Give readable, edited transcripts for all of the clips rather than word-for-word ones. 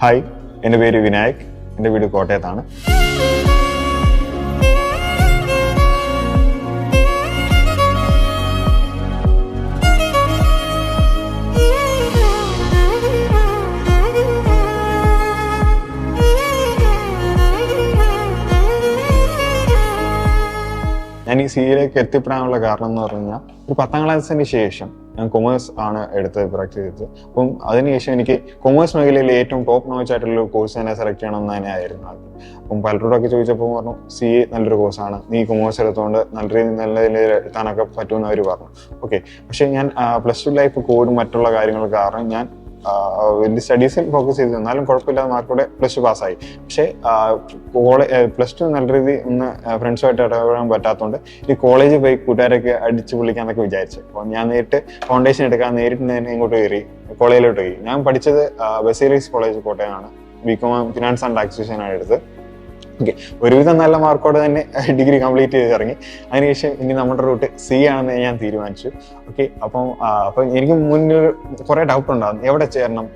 Hi, എൻ്റെ പേര് വിനായക്. എൻ്റെ വീട് കോട്ടയത്താണ്. ഞാൻ ഈ സിയിലേക്ക് എത്തിപ്പെടാനുള്ള കാരണം എന്ന് പറഞ്ഞാൽ ഒരു 10ാം ക്ലാസ്സിന് ശേഷം ഞാൻ കൊമേഴ്സ് ആണ് എടുത്ത് പ്രാക്ടീസ് ചെയ്തത്. അപ്പം അതിനുശേഷം എനിക്ക് കൊമേഴ്സ് മേഖലയിൽ ഏറ്റവും ടോപ്പ് നോച്ച് ആയിട്ടുള്ള കോഴ്സ് തന്നെ സെലക്ട് ചെയ്യണമെന്ന് തന്നെ ആയിരുന്നു അത്. അപ്പം പലരോടൊക്കെ ചോദിച്ചപ്പോൾ പറഞ്ഞു സി എ നല്ലൊരു കോഴ്സാണ്, നീ കൊമേഴ്സ് എടുത്തുകൊണ്ട് നല്ല നിലയിൽ എത്താനൊക്കെ പറ്റുമെന്ന് അവർ പറഞ്ഞു. ഓക്കെ, പക്ഷേ ഞാൻ +2 ലൈഫ് കോഡും മറ്റുള്ള കാര്യങ്ങൾ കാരണം ഞാൻ വലിയ സ്റ്റഡീസിൽ ഫോക്കസ് ചെയ്തു. എന്നാലും കുഴപ്പമില്ലാതെ മാർക്കോടെ +2 പാസ്സായി. പക്ഷേ +2 നല്ല രീതിയിൽ ഒന്ന് ഫ്രണ്ട്സുമായിട്ട് ഇടപെടാൻ പറ്റാത്തതുകൊണ്ട് ഈ കോളേജിൽ പോയി കൂട്ടുകാരൊക്കെ അടിച്ചു പൊളിക്കാന്നൊക്കെ വിചാരിച്ചു. അപ്പോൾ ഞാൻ നേരിട്ട് ഫൗണ്ടേഷൻ എടുക്കാൻ നേരിട്ട് തന്നെ ഇങ്ങോട്ട് കയറി കോളേജിലോട്ട് പോയി. ഞാൻ പഠിച്ചത് ബസേലിയസ് കോളേജ് കോട്ടയമാണ്. ബികോം ഫിനാൻസ് ആൻഡ് ടാക്സേഷൻ ആണ് എടുത്തത്. ഓക്കെ, ഒരുവിധം നല്ല മാർക്കോടെ തന്നെ ഡിഗ്രി കംപ്ലീറ്റ് ചെയ്ത് ഇറങ്ങി. അതിനുശേഷം ഇനി നമ്മുടെ റൂട്ട് സി ആണെന്ന് ഞാൻ തീരുമാനിച്ചു. ഓക്കെ, അപ്പം എനിക്ക് മുന്നിൽ കുറേ ഡൗട്ട് ഉണ്ടാകും, എവിടെ ചേരണം,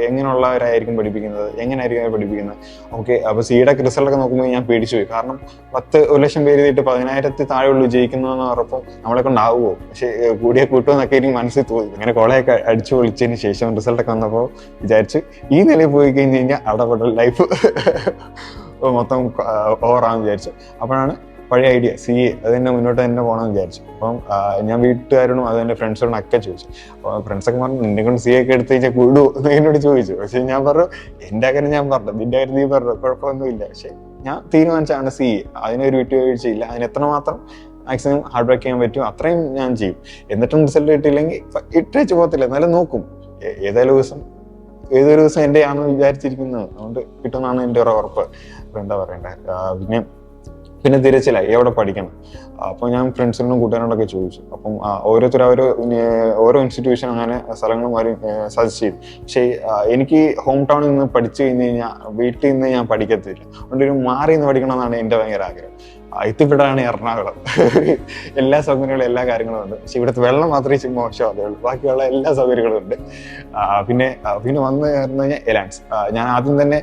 എങ്ങനെയുള്ളവരായിരിക്കും പഠിപ്പിക്കുന്നത്, എങ്ങനെയായിരിക്കും പഠിപ്പിക്കുന്നത്. ഓക്കെ, അപ്പോൾ സിയുടെ റിസൾട്ടൊക്കെ നോക്കുമ്പോൾ ഞാൻ പേടിച്ചു പോയി. കാരണം 1 ലക്ഷം പേര് എഴുതിയിട്ട് 10,000 താഴെയുള്ളൂ ജയിക്കുന്നതെന്ന് പറഞ്ഞപ്പോൾ നമ്മളെ കൊണ്ടാവുമോ, പക്ഷേ കൂടിയ കൂട്ടുമെന്നൊക്കെ എനിക്ക് മനസ്സിൽ തോന്നി. അങ്ങനെ കോളേജൊക്കെ അടിച്ചു പൊളിച്ചതിന് ശേഷം റിസൾട്ടൊക്കെ വന്നപ്പോൾ വിചാരിച്ചു ഈ നിലയിൽ പോയി കഴിഞ്ഞ് കഴിഞ്ഞാൽ അവിടെ ലൈഫ് മൊത്തം ഓവറാണെന്ന് വിചാരിച്ചു. അപ്പോഴാണ് പഴയ ഐഡിയ സി എ അത് തന്നെ മുന്നോട്ട് തന്നെ പോകണമെന്ന് വിചാരിച്ചു. അപ്പം ഞാൻ വീട്ടുകാരോടും അത് എൻ്റെ ഫ്രണ്ട്സിനോടും ഒക്കെ ചോദിച്ചു. അപ്പോൾ ഫ്രണ്ട്സൊക്കെ പറഞ്ഞു നിന്നെ കൊണ്ട് സി എ ഒക്കെ എടുത്ത് കഴിഞ്ഞാൽ കൂടുമോ എന്നോട് ചോദിച്ചു. പക്ഷേ ഞാൻ പറഞ്ഞു എൻ്റെ കാര്യം ഞാൻ പറഞ്ഞു, നിന്റെ കാര്യം നീ പറഞ്ഞു, കുഴപ്പമൊന്നുമില്ല. പക്ഷേ ഞാൻ തീരുമാനിച്ചാണ് സി എ. അതിനൊരു വിട്ടുവീഴ്ചയില്ല. അതിന് എത്രമാത്രം മാക്സിമം ഹാർഡ് വർക്ക് ചെയ്യാൻ പറ്റും അത്രയും ഞാൻ ചെയ്യും. എന്നിട്ടും റിസൾട്ട് കിട്ടിയില്ലെങ്കിൽ ഇട്ടേച്ച് പോകത്തില്ല, എന്നാലും നോക്കും. ഏതൊരു ദിവസം എൻ്റെ ആണെന്ന് വിചാരിച്ചിരിക്കുന്നത്, അതുകൊണ്ട് കിട്ടുമെന്നാണ് എൻ്റെ ഒരു ഉറപ്പ്. അപ്പോൾ എന്താ പറയണ്ടേ, പിന്നെ തിരച്ചിലായി എവിടെ പഠിക്കണം. അപ്പോൾ ഞാൻ ഫ്രണ്ട്സിനോടും കൂട്ടുകാരോടൊക്കെ ചോദിച്ചു. അപ്പം ഓരോരുത്തർ ഓരോ ഇൻസ്റ്റിറ്റ്യൂഷൻ അങ്ങനെ സ്ഥലങ്ങളും സജസ്റ്റ് ചെയ്തു. പക്ഷേ എനിക്ക് ഹോം ടൗണിൽ നിന്ന് പഠിച്ചു കഴിഞ്ഞ് കഴിഞ്ഞാൽ വീട്ടിൽ നിന്ന് ഞാൻ പഠിക്കത്തില്ല. അതുകൊണ്ട് ഒരു മാറി നിന്ന് പഠിക്കണമെന്നാണ് എൻ്റെ ഭയങ്കര ആഗ്രഹം. എത്തിപ്പെടാനാണ് എറണാകുളം. എല്ലാ സൗകര്യങ്ങളും എല്ലാ കാര്യങ്ങളും ഉണ്ട്. പക്ഷെ ഇവിടുത്തെ വെള്ളം മാത്രമേ മോശമാതേ ഉള്ളൂ, ബാക്കിയുള്ള എല്ലാ സൗകര്യങ്ങളും ഉണ്ട്. പിന്നെ വന്നു ചേർന്ന് കഴിഞ്ഞാൽ എലാൻസ്. ഞാൻ ആദ്യം തന്നെ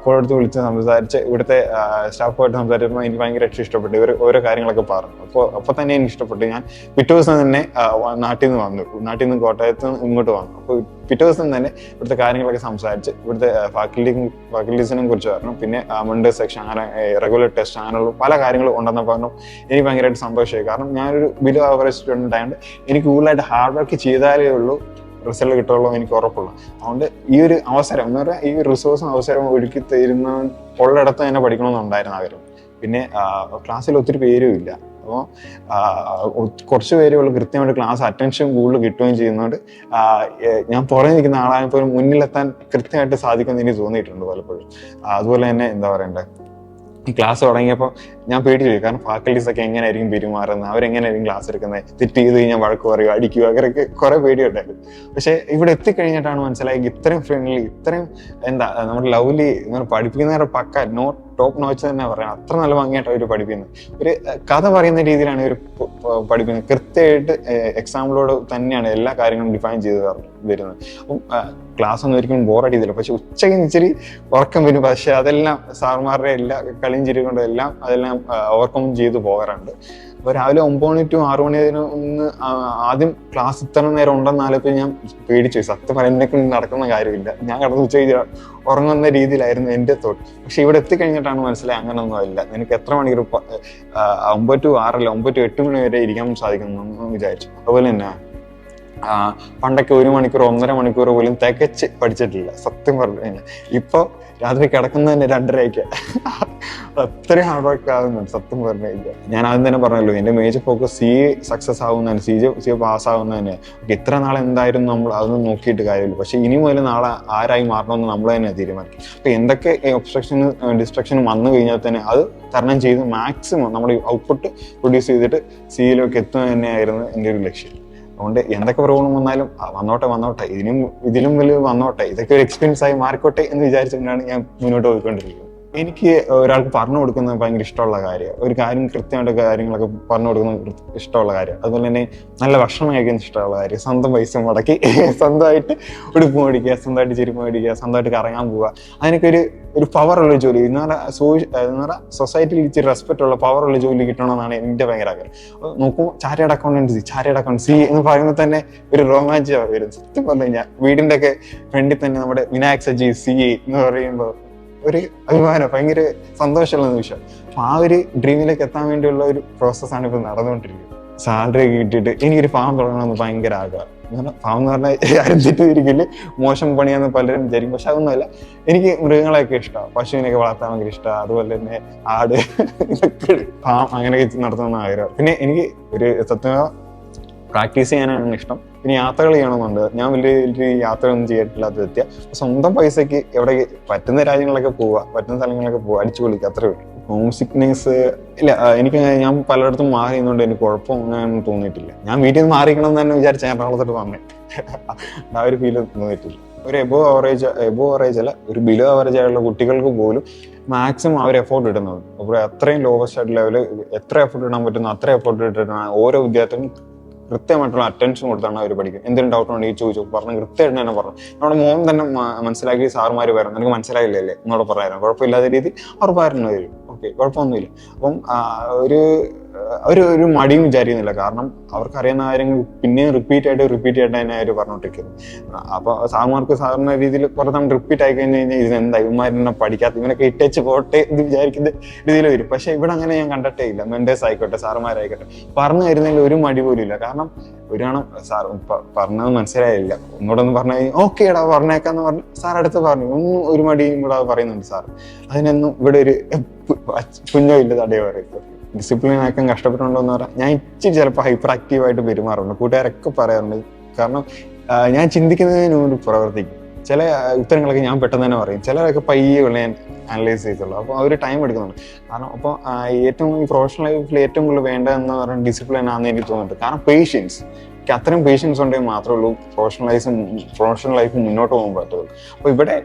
കോളടുത്ത് വിളിച്ച് സംസാരിച്ച് ഇവിടുത്തെ സ്റ്റാഫുമായിട്ട് സംസാരിച്ചപ്പോൾ എനിക്ക് ഭയങ്കര ഇഷ്ടപ്പെട്ടു. ഇവർ ഓരോ കാര്യങ്ങളൊക്കെ പറഞ്ഞു. അപ്പോൾ തന്നെ എനിക്ക് ഇഷ്ടപ്പെട്ടു. ഞാൻ പിറ്റേ ദിവസം തന്നെ നാട്ടിൽ നിന്ന് കോട്ടയത്ത് നിന്ന് ഇങ്ങോട്ട് വന്നു. അപ്പോൾ പിറ്റേ ദിവസം തന്നെ ഇവിടുത്തെ കാര്യങ്ങളൊക്കെ സംസാരിച്ച് ഇവിടുത്തെ ഫാക്കൽറ്റീസിനെ കുറിച്ച് പറഞ്ഞു. പിന്നെ മൺഡേ സെക്ഷൻ അങ്ങനെ റെഗുലർ ടെസ്റ്റ് അങ്ങനെയുള്ള പല കാര്യങ്ങളും ഉണ്ടെന്ന് പറഞ്ഞു. എനിക്ക് ഭയങ്കരമായിട്ട് സന്തോഷമായി. കാരണം ഞാനൊരു ബിലോ ആവറേജ് സ്റ്റുഡൻ്റ് ആയതുകൊണ്ട് എനിക്ക് കൂടുതലായിട്ട് ഹാർഡ് വർക്ക് ചെയ്താലേ ഉള്ളൂ റിസൾട്ട് കിട്ടുള്ളൂ എനിക്ക് ഉറപ്പുള്ളൂ. അതുകൊണ്ട് ഈ ഒരു അവസരം എന്ന് പറഞ്ഞാൽ ഈ റിസോഴ്സും അവസരവും ഒരുക്കി തരുന്ന ഉള്ളിടത്ത് തന്നെ പഠിക്കണമെന്നുണ്ടായിരുന്നു ആഗ്രഹം. പിന്നെ ക്ലാസ്സിൽ ഒത്തിരി പേരും ഇല്ല. അപ്പോൾ കുറച്ച് പേരുകൾ കൃത്യമായിട്ട് ക്ലാസ് അറ്റൻഷൻ കൂടുതൽ കിട്ടുകയും ചെയ്യുന്നതുകൊണ്ട് ഞാൻ പുറമെ നിൽക്കുന്ന ആളായപ്പോഴും മുന്നിലെത്താൻ കൃത്യമായിട്ട് സാധിക്കുമെന്ന് എനിക്ക് തോന്നിയിട്ടുണ്ട് പലപ്പോഴും. അതുപോലെ തന്നെ എന്താ പറയണ്ടേ, ഈ ക്ലാസ് തുടങ്ങിയപ്പോൾ ഞാൻ പേടിച്ചു പോയി. കാരണം ഫാക്കൽറ്റീസ് ഒക്കെ എങ്ങനെയായിരിക്കും പെരുമാറുന്നത്, അവരെങ്ങനെയായിരിക്കും ക്ലാസ് എടുക്കുന്നത്, തെറ്റ് ചെയ്ത് കഴിഞ്ഞാൽ വഴക്ക് പറയുക, അടിക്കുക, അങ്ങനെയൊക്കെ കുറെ പേടിയുണ്ടായിരുന്നു. പക്ഷെ ഇവിടെ എത്തിക്കഴിഞ്ഞിട്ടാണ് മനസ്സിലായി ഇത്രയും ഫ്രണ്ട്ലി, ഇത്രയും നമ്മുടെ ലവ്ലി പഠിപ്പിക്കുന്നവരെ പക്ക ടോപ്പ് നോച്ച് തന്നെ പറയാം. അത്ര നല്ല ഭംഗിയായിട്ട് അവർ പഠിപ്പിക്കുന്നത്. ഒരു കഥ പറയുന്ന രീതിയിലാണ് ഇവർ പഠിപ്പിക്കുന്നത്. കൃത്യമായിട്ട് എക്സാമ്പിളോട് തന്നെയാണ് എല്ലാ കാര്യങ്ങളും ഡിഫൈൻ ചെയ്ത് വരുന്നത്. അപ്പം ക്ലാസ് ഒന്നും ഒരിക്കലും ബോറടിയതില്ല. പക്ഷെ ഉച്ചയ്ക്ക് ഇച്ചിരി ഉറക്കം വരും. പക്ഷെ അതെല്ലാം സാർമാരുടെ എല്ലാ കളിയും ചിരി കൊണ്ട് അതെല്ലാം ഓവർകം ചെയ്ത് പോകാറുണ്ട്. അപ്പോൾ രാവിലെ 9 മണി to 6 മണി ഒന്ന് ആദ്യം ക്ലാസ് ഇത്ര നേരം ഉണ്ടെന്നാലപ്പോൾ ഞാൻ പേടിച്ചു. സത്യം പറയുന്നതിനെ നടക്കുന്ന കാര്യമില്ല. ഞാൻ കടന്നു ഉച്ച കഴിഞ്ഞാൽ ഉറങ്ങുന്ന രീതിയിലായിരുന്നു എൻ്റെ തോട്ട്. പക്ഷെ ഇവിടെ എത്തിക്കഴിഞ്ഞിട്ടാണ് മനസ്സിലായി അങ്ങനൊന്നും അല്ല. നിനക്ക് എത്ര മണിക്കൂർ 9 to 6 അല്ല 9 to 8 മണി വരെ ഇരിക്കാൻ സാധിക്കുന്നു വിചാരിച്ചു. അതുപോലെ തന്നെ പണ്ടൊക്കെ 1 മണിക്കൂർ 1.5 മണിക്കൂർ പോലും തികച്ച് പഠിച്ചിട്ടില്ല സത്യം പറഞ്ഞു കഴിഞ്ഞാൽ. ഇപ്പോൾ രാത്രി കിടക്കുന്നത് തന്നെ 2:30 അത്രയും ഹാർഡ് വർക്ക് ആകുന്നുണ്ട് സത്യം പറഞ്ഞു കഴിഞ്ഞാൽ. ഞാൻ ആദ്യം തന്നെ പറഞ്ഞല്ലോ, എൻ്റെ major focus C A success ആവുന്നതന്നെ, സി എ പാസ്സാവുന്നത് തന്നെ. ഇത്ര നാളെ എന്തായിരുന്നു നമ്മൾ അതൊന്നും നോക്കിയിട്ട് കാര്യമില്ല. പക്ഷെ ഇനി മുതൽ നാളെ ആരായി മാറണമെന്ന് നമ്മൾ തന്നെ തീരുമാനിക്കും. അപ്പോൾ എന്തൊക്കെ ഡിസ്ട്രക്ഷനും വന്നു കഴിഞ്ഞാൽ തന്നെ അത് തരണം ചെയ്ത് മാക്സിമം നമ്മുടെ ഔട്ട്പുട്ട് പ്രൊഡ്യൂസ് ചെയ്തിട്ട് സിയിലേക്ക് എത്തുക തന്നെയായിരുന്നു എൻ്റെ ഒരു ലക്ഷ്യം. അതുകൊണ്ട് എന്തൊക്കെ പ്രോബ്ലം വന്നാലും വന്നോട്ടെ ഇതിലും വലിയ വന്നോട്ടെ, ഇതൊക്കെ ഒരു എക്സ്പീരിയൻസ് ആയി മാറിക്കോട്ടെ എന്ന് വിചാരിച്ചുകൊണ്ടാണ് ഞാൻ മുന്നോട്ട് പോയിക്കൊണ്ടിരിക്കുന്നത്. എനിക്ക് ഒരാൾക്ക് പറഞ്ഞു കൊടുക്കുന്നത് ഭയങ്കര ഇഷ്ടമുള്ള കാര്യം, ഒരു കാര്യം കൃത്യമായിട്ട് കാര്യങ്ങളൊക്കെ പറഞ്ഞു കൊടുക്കുന്നത് ഇഷ്ടമുള്ള കാര്യം. അതുപോലെ തന്നെ നല്ല ഭക്ഷണം കഴിക്കുന്നത് ഇഷ്ടമുള്ള കാര്യം, സ്വന്തം പൈസ മുടക്കി സ്വന്തമായിട്ട് ഉടുപ്പ് മേടിക്കുക, സ്വന്തമായിട്ട് ചെരുപ്പ് മേടിക്കുക, സ്വന്തമായിട്ട് കറങ്ങാൻ പോവുക. അതിനൊക്കെ ഒരു പവറുള്ള ജോലി, എന്ന് പറഞ്ഞാൽ സൊസൈറ്റിയിൽ ഇച്ചിരി റെസ്പെക്റ്റ് ഉള്ള പവറുള്ള ജോലി കിട്ടണമെന്നാണ് എൻ്റെ ഭയങ്കര ആഗ്രഹം. നോക്കുമ്പോൾ ചാർട്ടേഡ് അക്കൗണ്ടൻസി എന്ന് പറയുമ്പോൾ തന്നെ ഒരു രോമാഞ്ചമാണ് വരും. സത്യം പറഞ്ഞു കഴിഞ്ഞാൽ വീടിൻ്റെ ഒക്കെ ഫ്രണ്ടിൽ തന്നെ നമ്മുടെ വിനായക് സജി CA എന്ന് പറയുമ്പോൾ ഒരു അഭിമാനം, ഭയങ്കര സന്തോഷമുള്ള നിമിഷം. അപ്പൊ ആ ഒരു ഡ്രീമിലേക്ക് എത്താൻ വേണ്ടിയുള്ള ഒരു പ്രോസസ്സാണ് ഇപ്പൊ നടന്നുകൊണ്ടിരിക്കുന്നത്. സാലറി കിട്ടിയിട്ട് എനിക്കൊരു ഫാം തുടങ്ങണമെന്ന് ഭയങ്കര ആഗ്രഹം. ഫാം എന്ന് പറഞ്ഞാൽ ആരും തെറ്റിദ്ധരിക്കില്ല, മോശം പണിയാന്ന് പലരും വിചാരിക്കും. പക്ഷെ അതൊന്നുമല്ല, എനിക്ക് മൃഗങ്ങളെയൊക്കെ ഇഷ്ടമാണ്, പശുവിനൊക്കെ വളർത്താൻ ഭയങ്കര ഇഷ്ടമാണ്. അതുപോലെ തന്നെ ആട്, ഇതൊക്കെ ഫാം അങ്ങനെയൊക്കെ നടത്തണമെന്ന് ആഗ്രഹം. പിന്നെ എനിക്ക് ഒരു സത്യം പ്രാക്ടീസ് ചെയ്യാനാണ് ഇഷ്ടം. പിന്നെ യാത്രകൾ ചെയ്യണമെന്നുണ്ട്. ഞാൻ വലിയ യാത്രയൊന്നും ചെയ്തിട്ടില്ലാത്ത വ്യക്തിയ. സ്വന്തം പൈസക്ക് എവിടെ പറ്റുന്ന രാജ്യങ്ങളിലൊക്കെ പോവുക, പറ്റുന്ന സ്ഥലങ്ങളിലൊക്കെ പോവുക, അടിച്ചു പൊളിക്കുക, അത്രേ ഉള്ളൂ. ഹോം സിക്നെസ് ഇല്ല. ഞാൻ പലയിടത്തും മാറി നിന്നുകൊണ്ട് എനിക്ക് കുഴപ്പമൊന്നും തോന്നിയിട്ടില്ല. ഞാൻ വീട്ടിൽ നിന്ന് മാറിക്കണം എന്ന് തന്നെ വിചാരിച്ച എറണാകുളത്തോട്ട് വന്നേ. ആ ഒരു ഫീല് തോന്നിയിട്ടില്ല. ഒരു എബോ ആവറേജ് അല്ല, ഒരു ബിലോ ആവറേജ് ആയുള്ള കുട്ടികൾക്ക് പോലും മാക്സിമം അവർ എഫോർട്ട് ഇടുന്നത്. അപ്പോൾ അത്രയും ലോവസ്റ്റ് ലെവല് എത്ര എഫോർട്ട് ഇടാൻ പറ്റുന്നു അത്ര എഫോർട്ട് ഇട്ടിട്ടാണ് ഓരോ വിദ്യാർത്ഥികളും കൃത്യമായിട്ടുള്ള അറ്റൻഷൻ കൊടുത്താണ് അവർ പഠിക്കുന്നത്. എന്തെങ്കിലും ഡൗട്ട് ഉണ്ടെങ്കിൽ ചോദിച്ചു പറഞ്ഞു, കൃത്യമായിട്ട് തന്നെ പറഞ്ഞു. നമ്മുടെ മോൻ തന്നെ മനസ്സിലാക്കി സാറുമാർ വരണം, എനിക്ക് മനസ്സിലായില്ലേ എന്നോട് പറയാനും കുഴപ്പമില്ലാത്ത രീതിയിൽ അവർ പറഞ്ഞു തരും. ഓക്കെ, കുഴപ്പമൊന്നുമില്ല. അപ്പം ഒരു മടിയും വിചാരിക്കുന്നില്ല. കാരണം അവർക്കറിയുന്ന കാര്യങ്ങൾ പിന്നെയും റിപ്പീറ്റ് ആയിട്ട് തന്നെ അവർ പറഞ്ഞുകൊണ്ടിരിക്കുന്നു. അപ്പൊ സാറിന്റെ രീതിയിൽ കുറെ തവണ റിപ്പീറ്റ് ആയി കഴിഞ്ഞ് കഴിഞ്ഞാൽ ഇതിനെന്താ ഇവന്മാരെന്നെ പഠിക്കാത്ത, ഇവനൊക്കെ ഇട്ടേച്ച് പോട്ടെ എന്ന് വിചാരിക്കുന്ന രീതിയിൽ വരും. പക്ഷെ ഇവിടെ അങ്ങനെ ഞാൻ കണ്ടിട്ടേ ഇല്ല. മെന്റേഴ്സ് ആയിക്കോട്ടെ, സാറുമാരായിക്കോട്ടെ, പറഞ്ഞു തരുന്നതിൽ ഒരു മടി പോലും ഇല്ല. കാരണം സാർ പറഞ്ഞത് മനസ്സിലായില്ല, ഒന്നുകൂടെ ഒന്ന് പറഞ്ഞു കഴിഞ്ഞാൽ ഓക്കെ എടാ പറഞ്ഞേക്കാന്ന് പറഞ്ഞു സാർ അടുത്ത് പറഞ്ഞു. ഒന്നും ഒരു മടിയും കൂടെ പറയുന്നുണ്ട് സാർ. അതിനൊന്നും ഇവിടെ ഒരു കുഞ്ഞോ ഇല്ല തടയോ പറയുന്നത്. ഡിസിപ്ലിൻ ആക്കാൻ കഷ്ടപ്പെട്ടുണ്ടോ എന്ന് പറഞ്ഞാൽ ഞാൻ ഇച്ചിരി ചിലപ്പോൾ ഹൈപ്പർ ആക്റ്റീവായിട്ട് പെരുമാറുണ്ട്. കൂട്ടുകാരൊക്കെ പറയാറുണ്ട്. കാരണം ഞാൻ ചിന്തിക്കുന്നതിന് മുമ്പ് പ്രവർത്തിക്കും. ചില ഉത്തരങ്ങളൊക്കെ ഞാൻ പെട്ടെന്ന് തന്നെ പറയും, ചിലരൊക്കെ പയ്യെ ഞാൻ അനലൈസ് ചെയ്തുള്ളൂ. അപ്പോൾ ആ ഒരു ടൈം എടുക്കുന്നുണ്ട്. കാരണം അപ്പോൾ ഏറ്റവും ഈ പ്രൊഫഷണൽ ലൈഫിൽ ഏറ്റവും കൂടുതൽ വേണ്ടതെന്ന് പറയുന്നത് ഡിസിപ്ലിൻ ആണെന്ന് എനിക്ക് തോന്നുന്നുണ്ട്. കാരണം പേഷ്യൻസ്, എനിക്ക് അത്രയും പേഷ്യൻസ് ഉണ്ടെങ്കിൽ മാത്രമേ ഉള്ളൂ പ്രൊഫഷണൽ ലൈഫ് മുന്നോട്ട് പോകാൻ പറ്റുള്ളൂ. അപ്പോൾ ഇവിടെ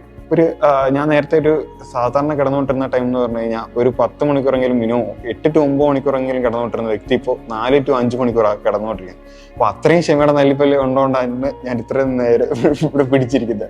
ഞാൻ നേരത്തെ ഒരു സാധാരണ കിടന്നുകൊണ്ടിരുന്ന ടൈം എന്ന് പറഞ്ഞു കഴിഞ്ഞാൽ ഒരു 10 മണിക്കൂറെങ്കിലും മിനിമം 8 to 9 മണിക്കൂറെങ്കിലും കിടന്നുകൊണ്ടിരുന്ന വ്യക്തി ഇപ്പോൾ 4 to 5 മണിക്കൂർ കിടന്നുകൊണ്ടിരിക്കുന്നത്. അപ്പൊ അത്രയും ക്ഷമയുടെ നല്ലിപ്പല് ഉണ്ടോണ്ടാണ് ഞാൻ ഇത്രയും നേരം ഇവിടെ പിടിച്ചിരിക്കുന്നത്.